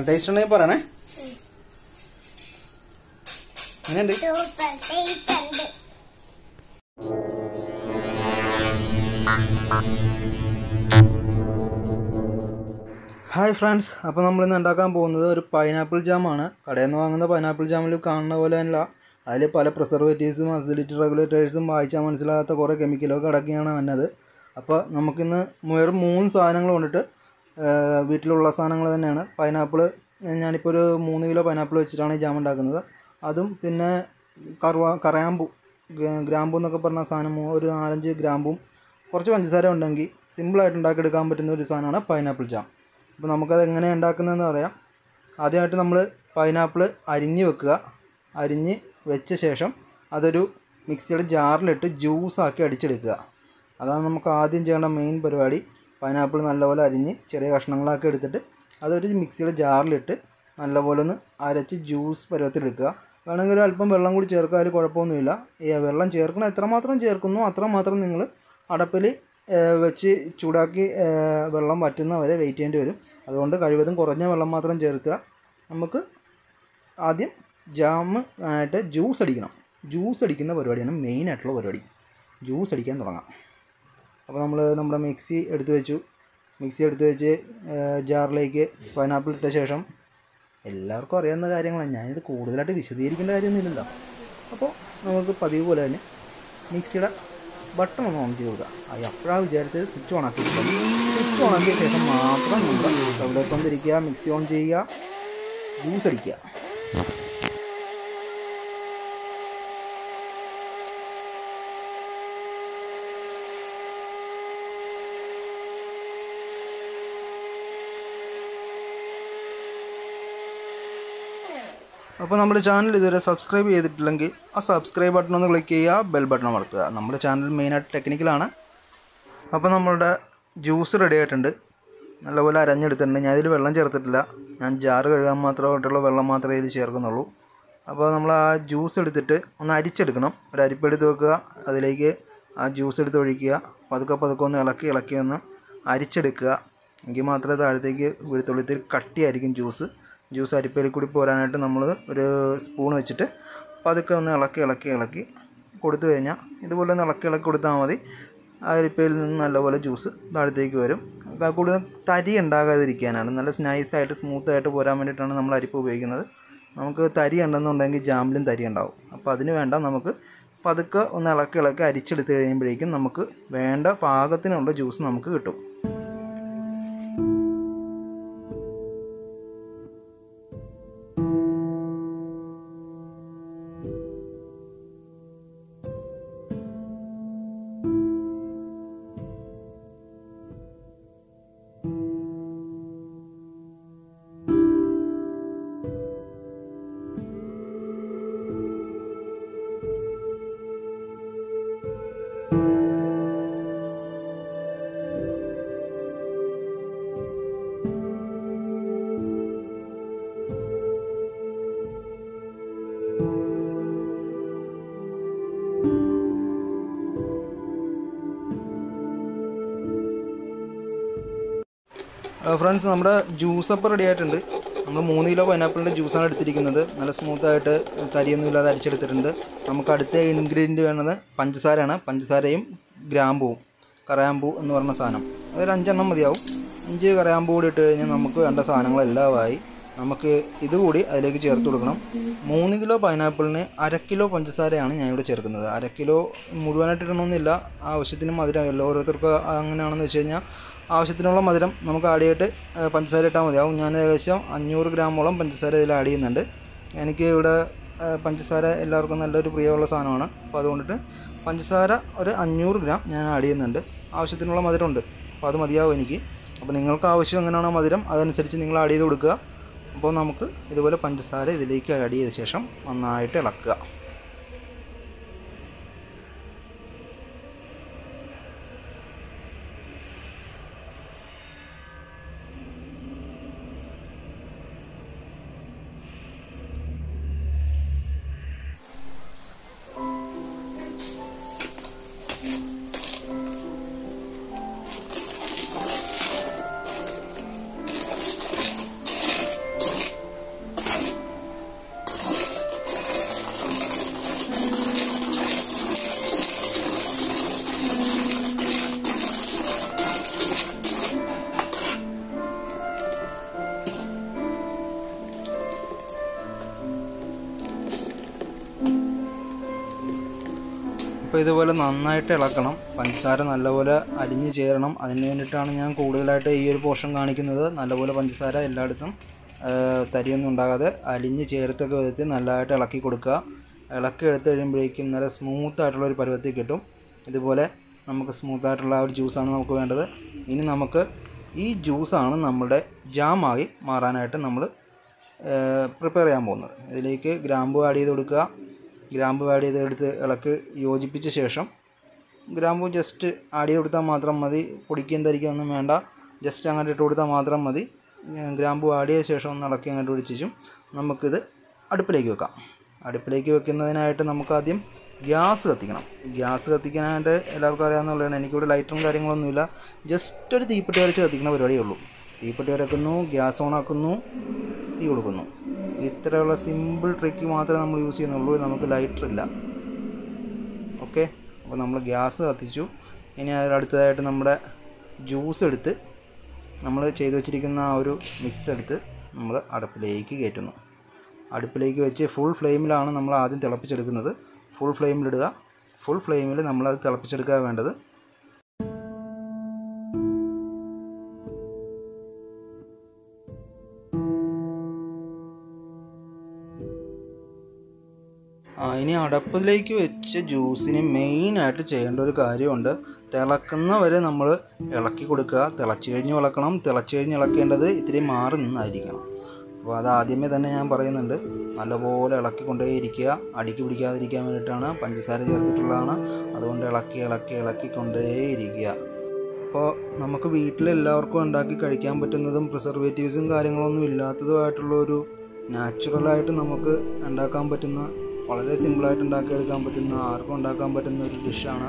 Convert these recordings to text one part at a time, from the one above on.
Taste ഉണ്ടെങ്കിൽ പറയണേ. എങ്ങനെയുണ്ട്? ഹായ് ഫ്രണ്ട്സ്, അപ്പോൾ നമ്മളിന്ന് ഉണ്ടാക്കാൻ പോകുന്നത് ഒരു പൈനാപ്പിൾ ജാമാണ്. കടയിൽ നിന്ന് വാങ്ങുന്ന പൈനാപ്പിൾ ജാമിൽ കാണുന്ന പോലെ അല്ല. അതിൽ പല പ്രിസർവേറ്റീവ്സും അസിഡിറ്റി റെഗുലേറ്റേഴ്സും വായിച്ചാൽ മനസ്സിലാകാത്ത കുറേ കെമിക്കലൊക്കെ അടക്കിയാണ് വന്നത്. അപ്പോൾ നമുക്കിന്ന് വെറും 3 സാധനങ്ങൾ കൊണ്ടിട്ട് വീട്ടിലുള്ള സാധനങ്ങൾ തന്നെയാണ്. പൈനാപ്പിൾ ഞാനിപ്പോൾ ഒരു 3 കിലോ പൈനാപ്പിൾ വെച്ചിട്ടാണ് ഈ ജാം ഉണ്ടാക്കുന്നത്. അതും പിന്നെ കറയാമ്പൂ, ഗ്രാമ്പൂ എന്നൊക്കെ പറഞ്ഞ സാധനം ഒരു 4-5 ഗ്രാമ്പും കുറച്ച് പഞ്ചസാര ഉണ്ടെങ്കിൽ സിമ്പിളായിട്ട് ഉണ്ടാക്കിയെടുക്കാൻ പറ്റുന്ന ഒരു സാധനമാണ് പൈനാപ്പിൾ ജാം. അപ്പോൾ നമുക്കത് എങ്ങനെയാണ് ഉണ്ടാക്കുന്നതെന്ന് പറയാം. ആദ്യമായിട്ട് നമ്മൾ പൈനാപ്പിൾ അരിഞ്ഞ് വെക്കുക. അരിഞ്ഞ് വെച്ച ശേഷം അതൊരു മിക്സിയുടെ ജാറിലിട്ട് ജ്യൂസാക്കി അടിച്ചെടുക്കുക. അതാണ് നമുക്ക് ആദ്യം ചെയ്യേണ്ട മെയിൻ പരിപാടി. പൈനാപ്പിൾ നല്ലപോലെ അരിഞ്ഞ് ചെറിയ കഷ്ണങ്ങളാക്കി എടുത്തിട്ട് അതൊരു മിക്സിയുടെ ജാറിലിട്ട് നല്ലപോലെ ഒന്ന് അരച്ച് ജ്യൂസ് പരുവത്തിലെടുക്കുക. വേണമെങ്കിൽ ഒരു അല്പം വെള്ളം കൂടി ചേർക്കുക, അതിൽ കുഴപ്പമൊന്നുമില്ല. ഈ വെള്ളം ചേർക്കണം, എത്രമാത്രം ചേർക്കുന്നു അത്രമാത്രം നിങ്ങൾ അടപ്പിൽ വെച്ച് ചൂടാക്കി വെള്ളം വറ്റുന്നവരെ വെയിറ്റ് ചെയ്യേണ്ടി വരും. അതുകൊണ്ട് കഴിവതും കുറഞ്ഞ വെള്ളം മാത്രം ചേർക്കുക. നമുക്ക് ആദ്യം ജാം ആയിട്ട് ജ്യൂസ് അടിക്കണം. ജ്യൂസ് അടിക്കുന്ന പരിപാടിയാണ് മെയിനായിട്ടുള്ള പരിപാടി. ജ്യൂസ് അടിക്കാൻ തുടങ്ങാം. അപ്പോൾ നമ്മൾ നമ്മുടെ മിക്സി എടുത്ത് വെച്ച് ജാറിലേക്ക് പൈനാപ്പിൾ ഇട്ട ശേഷം, എല്ലാവർക്കും അറിയാവുന്ന കാര്യങ്ങളാണ്, ഞാനിത് കൂടുതലായിട്ട് വിശദീകരിക്കേണ്ട കാര്യമൊന്നുമില്ലല്ലോ. അപ്പോൾ നമുക്ക് പതിവ് പോലെ തന്നെ മിക്സിയുടെ ബട്ടൺ ഒന്ന് ഓൺ ചെയ്ത് കൊടുക്കുക. എപ്പോഴാണ് വിചാരിച്ചത് സ്വിച്ച് ഓൺ ആക്കി കൊടുക്കുക. സ്വിച്ച് ഓൺ ആക്കിയ ശേഷം മാത്രം നമ്മൾ സ്റ്റൗവിലേക്ക് വന്നിരിക്കുക, മിക്സി ഓൺ ചെയ്യുക, ജ്യൂസ് അടിക്കുക. അപ്പോൾ നമ്മുടെ ചാനൽ ഇതുവരെ സബ്സ്ക്രൈബ് ചെയ്തിട്ടില്ലെങ്കിൽ ആ സബ്സ്ക്രൈബ് ബട്ടൺ ഒന്ന് ക്ലിക്ക് ചെയ്യുക, ബെൽ ബട്ടൺ അമർത്തുക. നമ്മുടെ ചാനൽ മെയിനായിട്ട് ടെക്നിക്കലാണ്. അപ്പോൾ നമ്മളുടെ ജ്യൂസ് റെഡി ആയിട്ടുണ്ട്. നല്ലപോലെ അരഞ്ഞെടുത്തിട്ടുണ്ട്. ഞാൻ ഇതിൽ വെള്ളം ചേർത്തിട്ടില്ല. ഞാൻ ജാറ് കഴുകാൻ മാത്രമായിട്ടുള്ള വെള്ളം മാത്രമേ ഇതിൽ ചേർക്കുന്നുള്ളൂ. അപ്പോൾ നമ്മൾ ആ ജ്യൂസ് എടുത്തിട്ട് ഒന്ന് അരിച്ചെടുക്കണം. ഒരു അരിപ്പെടുത്ത് വെക്കുക, അതിലേക്ക് ആ ജ്യൂസ് എടുത്ത് ഒഴിക്കുക. പതുക്കെ ഒന്ന് ഇളക്കി ഒന്ന് അരിച്ചെടുക്കുക. എങ്കിൽ മാത്രമേ താഴത്തേക്ക് വീഴത്തുള്ളൂ. ഇത്തിരി കട്ടിയായിരിക്കും ജ്യൂസ് അരിപ്പയിൽ കൂടി പോരാനായിട്ട് നമ്മൾ ഒരു സ്പൂൺ വെച്ചിട്ട് പതുക്കെ ഒന്ന് ഇളക്കി കൊടുത്തു കഴിഞ്ഞാൽ ഇതുപോലെ ഒന്ന് ഇളക്കി കൊടുത്താൽ മതി. അരിപ്പയിൽ നിന്ന് നല്ലപോലെ ജ്യൂസ് താഴത്തേക്ക് വരും. കൂടുതൽ തരി ഉണ്ടാകാതിരിക്കാനാണ്, നല്ല നൈസായിട്ട് സ്മൂത്തായിട്ട് പോരാൻ വേണ്ടിയിട്ടാണ് നമ്മൾ അരിപ്പ് ഉപയോഗിക്കുന്നത്. നമുക്ക് തരി ഉണ്ടെന്നുണ്ടെങ്കിൽ ജാമിലും തരി ഉണ്ടാവും. അപ്പോൾ അതിന് വേണ്ട, നമുക്ക് പതുക്കെ ഒന്ന് ഇളക്കി അരിച്ചെടുത്ത് കഴിയുമ്പോഴേക്കും നമുക്ക് വേണ്ട പാകത്തിനുള്ള ജ്യൂസ് നമുക്ക് കിട്ടും. ഫ്രണ്ട്സ്, നമ്മുടെ ജ്യൂസ് അപ്പോൾ റെഡി ആയിട്ടുണ്ട്. നമ്മൾ 3 കിലോ പൈനാപ്പിളിൻ്റെ ജ്യൂസാണ് എടുത്തിരിക്കുന്നത്. നല്ല സ്മൂത്തായിട്ട് തരിയൊന്നും ഇല്ലാതെ അരിച്ചെടുത്തിട്ടുണ്ട്. നമുക്ക് അടുത്ത ഇൻഗ്രീഡിയൻറ്റ് വേണ്ടത് പഞ്ചസാരയാണ്. പഞ്ചസാരയും ഗ്രാമ്പൂവും, കറയാമ്പൂ എന്ന് പറഞ്ഞ സാധനം, അതൊരു 5 എണ്ണം മതിയാവും. 5 കറയാമ്പൂ കൂടി ഇട്ട് കഴിഞ്ഞാൽ നമുക്ക് വേണ്ട സാധനങ്ങളെല്ലാമായി. നമുക്ക് ഇതുകൂടി അതിലേക്ക് ചേർത്ത് കൊടുക്കണം. 3 കിലോ പൈനാപ്പിളിന് 1/2 കിലോ പഞ്ചസാരയാണ് ഞാനിവിടെ ചേർക്കുന്നത്. 1/2 കിലോ മുഴുവനായിട്ട് ഇടണമെന്നില്ല, ആവശ്യത്തിന് മധുരം ഓരോരുത്തർക്ക് അങ്ങനെയാണെന്ന് വെച്ച് കഴിഞ്ഞാൽ ആവശ്യത്തിനുള്ള മധുരം നമുക്ക് ആഡ് ചെയ്തിട്ട് പഞ്ചസാര ഇട്ടാൽ മതിയാവും. ഞാൻ ഏകദേശം 500 ഗ്രാമോളം പഞ്ചസാര ഇതിൽ ആഡ് ചെയ്യുന്നുണ്ട്. എനിക്ക് ഇവിടെ പഞ്ചസാര എല്ലാവർക്കും നല്ലൊരു പ്രിയമുള്ള സാധനമാണ്. അപ്പോൾ അതുകൊണ്ടിട്ട് പഞ്ചസാര ഒരു 500 ഗ്രാം ഞാൻ ആഡ് ചെയ്യുന്നുണ്ട്. ആവശ്യത്തിനുള്ള മധുരമുണ്ട്, അപ്പോൾ അത് മതിയാവും എനിക്ക്. അപ്പോൾ നിങ്ങൾക്ക് ആവശ്യം എങ്ങനെയാണോ മധുരം അതനുസരിച്ച് നിങ്ങൾ ആഡ് ചെയ്ത് കൊടുക്കുക. അപ്പോൾ നമുക്ക് ഇതുപോലെ പഞ്ചസാര ഇതിലേക്ക് ആഡ് ചെയ്ത ശേഷം നന്നായിട്ട് ഇളക്കുക. അപ്പോൾ ഇതുപോലെ നന്നായിട്ട് ഇളക്കണം. പഞ്ചസാര നല്ലപോലെ അലിഞ്ഞ് ചേരണം. അതിന് വേണ്ടിയിട്ടാണ് ഞാൻ കൂടുതലായിട്ട് ഈ ഒരു പോർഷൻ കാണിക്കുന്നത്. നല്ലപോലെ പഞ്ചസാര എല്ലായിടത്തും തരിയൊന്നും ഉണ്ടാകാതെ അലിഞ്ഞ് ചേർത്തക്ക വിധത്തിൽ നല്ലതായിട്ട് ഇളക്കി കൊടുക്കുക. ഇളക്കി എടുത്ത് കഴിയുമ്പോഴേക്കും നല്ല സ്മൂത്തായിട്ടുള്ളൊരു പരുവത്തിൽ കിട്ടും. ഇതുപോലെ നമുക്ക് സ്മൂത്തായിട്ടുള്ള ഒരു ജ്യൂസാണ് നമുക്ക് വേണ്ടത്. ഇനി നമുക്ക് ഈ ജ്യൂസാണ് നമ്മുടെ ജാമായി മാറാനായിട്ട് നമ്മൾ പ്രിപ്പയർ ചെയ്യാൻ പോകുന്നത്. ഇതിലേക്ക് ഗ്രാമ്പു ആഡ് ചെയ്ത് കൊടുക്കുക. ഗ്രാമ്പു ആഡ് ചെയ്തെടുത്ത് ഇളക്കി യോജിപ്പിച്ച ശേഷം ഗ്രാമ്പു ജസ്റ്റ് ആഡ് ചെയ്ത് കൊടുത്താൽ മാത്രം മതി. പൊടിക്കുകയും തരിക്കുകയൊന്നും വേണ്ട. ജസ്റ്റ് അങ്ങോട്ട് ഇട്ട് കൊടുത്താൽ മാത്രം മതി. ഗ്രാമ്പു ആഡ് ചെയ്ത ശേഷം ഒന്ന് ഇളക്കി അങ്ങോട്ട് പിടിച്ചും നമുക്കിത് അടുപ്പിലേക്ക് വെക്കാം. അടുപ്പിലേക്ക് വെക്കുന്നതിനായിട്ട് നമുക്കാദ്യം ഗ്യാസ് കത്തിക്കണം. ഗ്യാസ് കത്തിക്കാനായിട്ട് എല്ലാവർക്കും അറിയാവുന്നതാണ്. എനിക്കിവിടെ ലൈറ്ററും കാര്യങ്ങളൊന്നുമില്ല. ജസ്റ്റ് ഒരു തീപ്പെട്ടി വരച്ച് കത്തിക്കുന്ന പരിപാടിയേ ഉള്ളൂ. തീപ്പെട്ടി വരക്കുന്നു, ഗ്യാസ് ഓൺ ആക്കുന്നു, തീ കൊടുക്കുന്നു. ഇത്രയുള്ള സിമ്പിൾ ട്രിക്ക് മാത്രമേ നമ്മൾ യൂസ് ചെയ്യുന്നുള്ളൂ. നമുക്ക് ലൈറ്റർ ഇല്ല. ഓക്കെ, അപ്പോൾ നമ്മൾ ഗ്യാസ് കത്തിച്ചു. ഇനി അടുത്തതായിട്ട് നമ്മുടെ ജ്യൂസ് എടുത്ത് നമ്മൾ ചെയ്തു വെച്ചിരിക്കുന്ന ആ ഒരു മിക്സ് എടുത്ത് നമ്മൾ അടുപ്പിലേക്ക് കയറ്റുന്നു. അടുപ്പിലേക്ക് വെച്ച് ഫുൾ ഫ്ലെയിമിലാണ് നമ്മൾ ആദ്യം തിളപ്പിച്ചെടുക്കുന്നത്. ഫുൾ ഫ്ലെയിമിലിടുക. ഫുൾ ഫ്ലെയിമിൽ നമ്മളത് തിളപ്പിച്ചെടുക്കുക വേണ്ടത്. ഇനി അടുപ്പിലേക്ക് വെച്ച് ജ്യൂസിന് മെയിനായിട്ട് ചെയ്യേണ്ട ഒരു കാര്യമുണ്ട്. തിളക്കുന്ന വരെ നമ്മൾ ഇളക്കി കൊടുക്കുക. തിളച്ച് കഴിഞ്ഞ് ഇളക്കണം. തിളച്ച് കഴിഞ്ഞ് ഇളക്കേണ്ടത് ഇത്തിരി മാറി നിന്നായിരിക്കണം. അപ്പോൾ അത് ആദ്യമേ തന്നെ ഞാൻ പറയുന്നുണ്ട്. നല്ലപോലെ ഇളക്കിക്കൊണ്ടേയിരിക്കുക. അടിക്ക് പിടിക്കാതിരിക്കാൻ വേണ്ടിയിട്ടാണ്. പഞ്ചസാര ചേർത്തിട്ടുള്ളതാണ്. അതുകൊണ്ട് ഇളക്കിക്കൊണ്ടേയിരിക്കുക. അപ്പോൾ നമുക്ക് വീട്ടിലെല്ലാവർക്കും ഉണ്ടാക്കി കഴിക്കാൻ പറ്റുന്നതും പ്രിസർവേറ്റീവ്സും കാര്യങ്ങളൊന്നും ഇല്ലാത്തതുമായിട്ടുള്ളൊരു നാച്ചുറലായിട്ട് നമുക്ക് ഉണ്ടാക്കാൻ പറ്റുന്ന, വളരെ സിമ്പിളായിട്ട് ഉണ്ടാക്കിയെടുക്കാൻ പറ്റുന്ന, ആർക്കും ഉണ്ടാക്കാൻ പറ്റുന്ന ഒരു ഡിഷാണ്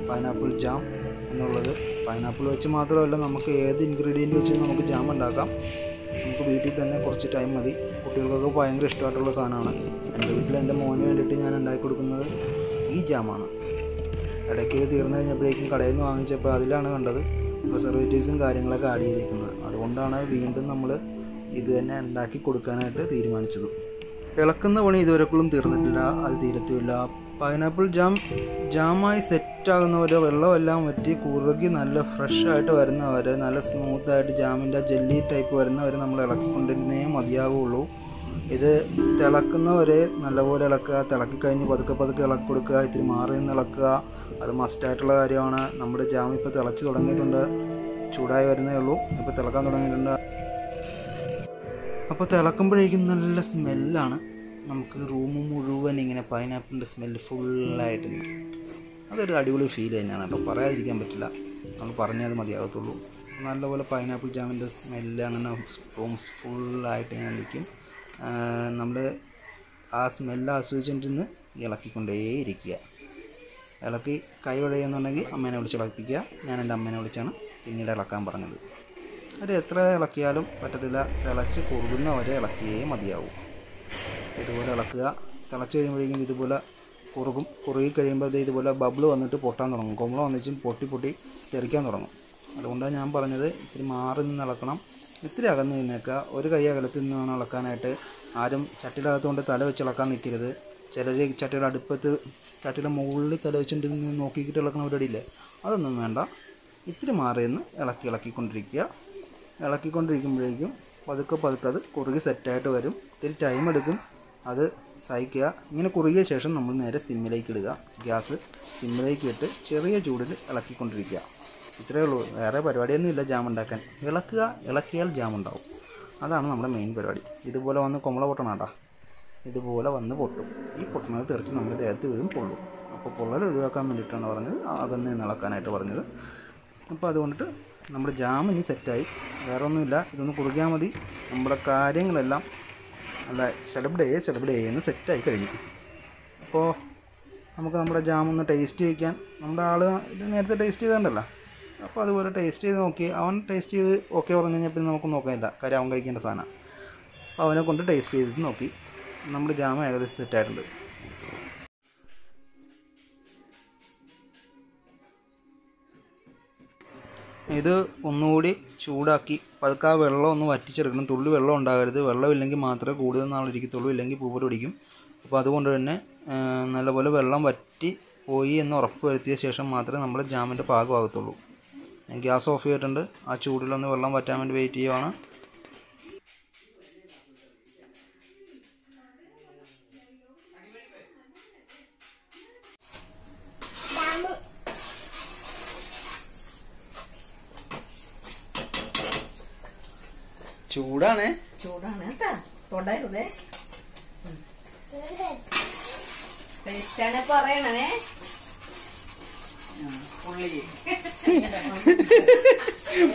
പൈനാപ്പിൾ ജാം എന്നുള്ളത്. പൈനാപ്പിൾ വെച്ച് മാത്രമല്ല, നമുക്ക് ഏത് ഇൻഗ്രീഡിയൻറ്റ് വെച്ച് നമുക്ക് ജാം ഉണ്ടാക്കാം. നമുക്ക് വീട്ടിൽ തന്നെ കുറച്ച് ടൈം മതി. കുട്ടികൾക്കൊക്കെ ഭയങ്കര ഇഷ്ടമായിട്ടുള്ള സാധനമാണ്. എൻ്റെ വീട്ടിൽ എൻ്റെ മോന് വേണ്ടിയിട്ട് ഞാൻ ഉണ്ടാക്കി കൊടുക്കുന്നത് ഈ ജാമാണ്. ഇടയ്ക്ക് ഇത് തീർന്നു കഴിഞ്ഞപ്പോഴേക്കും കടയിൽ നിന്ന് വാങ്ങിച്ചപ്പോൾ അതിലാണ് കണ്ടത് പ്രിസർവേറ്റീവ്സും കാര്യങ്ങളൊക്കെ ആഡ് ചെയ്തിരിക്കുന്നത്. അതുകൊണ്ടാണ് വീണ്ടും നമ്മൾ ഇത് തന്നെ ഉണ്ടാക്കി കൊടുക്കാനായിട്ട് തീരുമാനിച്ചത്. ഇളക്കുന്ന പണി ഇതുവരെക്കുള്ളും തീർന്നിട്ടില്ല. അത് തീരത്തുമില്ല. പൈനാപ്പിൾ ജാമായി സെറ്റാകുന്നവരെ വെള്ളമെല്ലാം വറ്റി കുറുകി നല്ല ഫ്രഷായിട്ട് വരുന്നവരെ, നല്ല സ്മൂത്തായിട്ട് ജാമിൻ്റെ ജെല്ലി ടൈപ്പ് വരുന്നവരെ നമ്മൾ ഇളക്കിക്കൊണ്ടിരുന്നേ മതിയാവുള്ളൂ. ഇത് തിളക്കുന്നവരെ നല്ലപോലെ ഇളക്കുക. തിളക്കിക്കഴിഞ്ഞ് പതുക്കെ ഇളക്കി കൊടുക്കുക. ഇത്തിരി മാറി നിന്ന് ഇളക്കുക. അത് മസ്റ്റായിട്ടുള്ള കാര്യമാണ്. നമ്മുടെ ജാം ഇപ്പോൾ തിളച്ച് തുടങ്ങിയിട്ടുണ്ട്. ചൂടായി വരുന്നേ ഉള്ളൂ. ഇപ്പോൾ തിളക്കാൻ തുടങ്ങിയിട്ടുണ്ട്. അപ്പോൾ തിളക്കുമ്പോഴേക്കും നല്ല സ്മെല്ലാണ്. നമുക്ക് റൂം മുഴുവൻ ഇങ്ങനെ പൈനാപ്പിളിൻ്റെ സ്മെല്ല് ഫുള്ളായിട്ട് നിൽക്കും. അതൊരു അടിപൊളി ഫീൽ തന്നെയാണ് കേട്ടോ. പറയാതിരിക്കാൻ പറ്റില്ല. നമ്മൾ പറഞ്ഞത് മതിയാകത്തുള്ളൂ. നല്ലപോലെ പൈനാപ്പിൾ ജാമിൻ്റെ സ്മെല്ല് അങ്ങനെ റൂംസ് ഫുള്ളായിട്ട് ഇങ്ങനെ നിൽക്കും. നമ്മൾ ആ സ്മെല്ല് ആസ്വദിച്ചുകൊണ്ടിരുന്ന് ഇളക്കിക്കൊണ്ടേയിരിക്കുക. ഇളക്കി കൈ വഴയുന്നുണ്ടെങ്കിൽ അമ്മേനെ വിളിച്ച് ഇളക്കിപ്പിക്കുക. ഞാൻ എൻ്റെ അമ്മേനെ വിളിച്ചാണ് പിന്നീട് ഇളക്കാൻ പറഞ്ഞത്. അത് എത്ര ഇളക്കിയാലും പറ്റത്തില്ല. തിളച്ച് കുറുകുന്ന വരെ ഇളക്കിയേ മതിയാവും. ഇതുപോലെ ഇളക്കുക. തിളച്ച് കഴിയുമ്പോഴേക്കും ഇതുപോലെ കുറുകി കഴിയുമ്പോൾ ഇതുപോലെ ബബിൾ വന്നിട്ട് പൊട്ടാൻ തുടങ്ങും. കൊമ്പള വന്നിച്ചും പൊട്ടി തെറിക്കാൻ തുടങ്ങും. അതുകൊണ്ടാണ് ഞാൻ പറഞ്ഞത് ഇത്തിരി മാറി നിന്ന് ഇളക്കണം. ഇത്തിരി അകന്ന് നിന്നേക്കുക. ഒരു കൈ അകലത്തിൽ നിന്ന് വേണം ഇളക്കാനായിട്ട്. ആരും ചട്ടിയുടെ അകത്തുകൊണ്ട് തല വെച്ച് ഇളക്കാൻ നിൽക്കരുത്. ചിലർ ചട്ടിയുടെ മുകളിൽ തല വെച്ചുകൊണ്ട് നോക്കിയിട്ട് ഇളക്കുന്ന പരിപാടിയില്ലേ, അതൊന്നും വേണ്ട. ഇത്തിരി മാറി നിന്ന് ഇളക്കിക്കൊണ്ടിരിക്കുക. ഇളക്കിക്കൊണ്ടിരിക്കുമ്പോഴേക്കും പതുക്കെ അത് കുറുകി സെറ്റായിട്ട് വരും. ഇത്തിരി ടൈം എടുക്കും. അത് സഹിക്കുക. ഇങ്ങനെ കുറുകിയ ശേഷം നമ്മൾ നേരെ സിമ്മിലേക്ക് ഇടുക. ഗ്യാസ് സിമ്മിലേക്ക് ഇട്ട് ചെറിയ ചൂടിൽ ഇളക്കിക്കൊണ്ടിരിക്കുക. ഇത്രയേ ഉള്ളൂ. വേറെ പരിപാടിയൊന്നുമില്ല ജാം ഉണ്ടാക്കാൻ. ഇളക്കിയാൽ ജാം ഉണ്ടാവും. അതാണ് നമ്മുടെ മെയിൻ പരിപാടി. ഇതുപോലെ വന്ന് കൊമ്പള പൊട്ടണം കേട്ടോ. ഇതുപോലെ വന്ന് പൊട്ടും. ഈ പൊട്ടുന്നത് തെറിച്ച് നമ്മുടെ ദേഹത്ത് വീഴും, പൊള്ളും. അപ്പോൾ പൊള്ളൽ ഒഴിവാക്കാൻ വേണ്ടിയിട്ടാണ് പറഞ്ഞത്, അകന്ന് നിന്ന് ഇളക്കാനായിട്ട് പറഞ്ഞത്. അപ്പോൾ അതുകൊണ്ടിട്ട് നമ്മുടെ ജാം ഇനി സെറ്റായി. വേറെ ഒന്നുമില്ല. ഇതൊന്ന് കുറുകിയാൽ മതി. നമ്മുടെ കാര്യങ്ങളെല്ലാം നല്ല സെലബ്രേറ്റ് സെറ്റായി കഴിഞ്ഞു. അപ്പോൾ നമുക്ക് നമ്മുടെ ജാം ഒന്ന് ടേസ്റ്റ് ചെയ്യിക്കാൻ, നമ്മുടെ ആൾ ഇത് നേരത്തെ ടേസ്റ്റ് ചെയ്തിട്ടുണ്ടല്ലോ. അപ്പോൾ അതുപോലെ ടേസ്റ്റ് ചെയ്ത് നോക്കി. അവൻ ടേസ്റ്റ് ചെയ്ത് ഓക്കെ പറഞ്ഞു കഴിഞ്ഞാൽ പിന്നെ നമുക്ക് നോക്കാനില്ല. കാര്യം അവൻ കഴിക്കേണ്ട സാധനമാണ്. അപ്പോൾ അവനെ കൊണ്ട് ടേസ്റ്റ് ചെയ്തിട്ട് നോക്കി. നമ്മുടെ ജാം ഏകദേശം സെറ്റായിട്ടുണ്ട്. ഇത് ഒന്നുകൂടി ചൂടാക്കി പതുക്കെ ആ വെള്ളം ഒന്ന് വറ്റിച്ചെടുക്കണം. തുള്ളി വെള്ളം ഉണ്ടാകരുത്. വെള്ളമില്ലെങ്കിൽ മാത്രമേ കൂടുതൽ നാളിരിക്കത്തുള്ളൂ, ഇല്ലെങ്കിൽ പൂപ്പൽ പിടിക്കും. അപ്പോൾ അതുകൊണ്ട് തന്നെ നല്ലപോലെ വെള്ളം വറ്റി പോയി എന്ന് ഉറപ്പ് വരുത്തിയ ശേഷം മാത്രമേ നമ്മൾ ജാമിൻ്റെ പാകമാകത്തുള്ളൂ. ഞാൻ ഗ്യാസ് ഓഫ് ചെയ്തിട്ടുണ്ട്. ആ ചൂടിലൊന്ന് വെള്ളം വറ്റാൻ വേണ്ടി വെയിറ്റ് ചെയ്യുവാണ്. ചൂടാണ് കേട്ടാ, തൊടരുതേ. ടേസ്റ്റാണ് പറയണേ.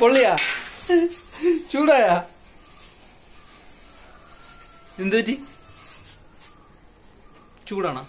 പൊള്ളിയാ? ചൂടായാ? എന്ത് പറ്റി? ചൂടാണോ?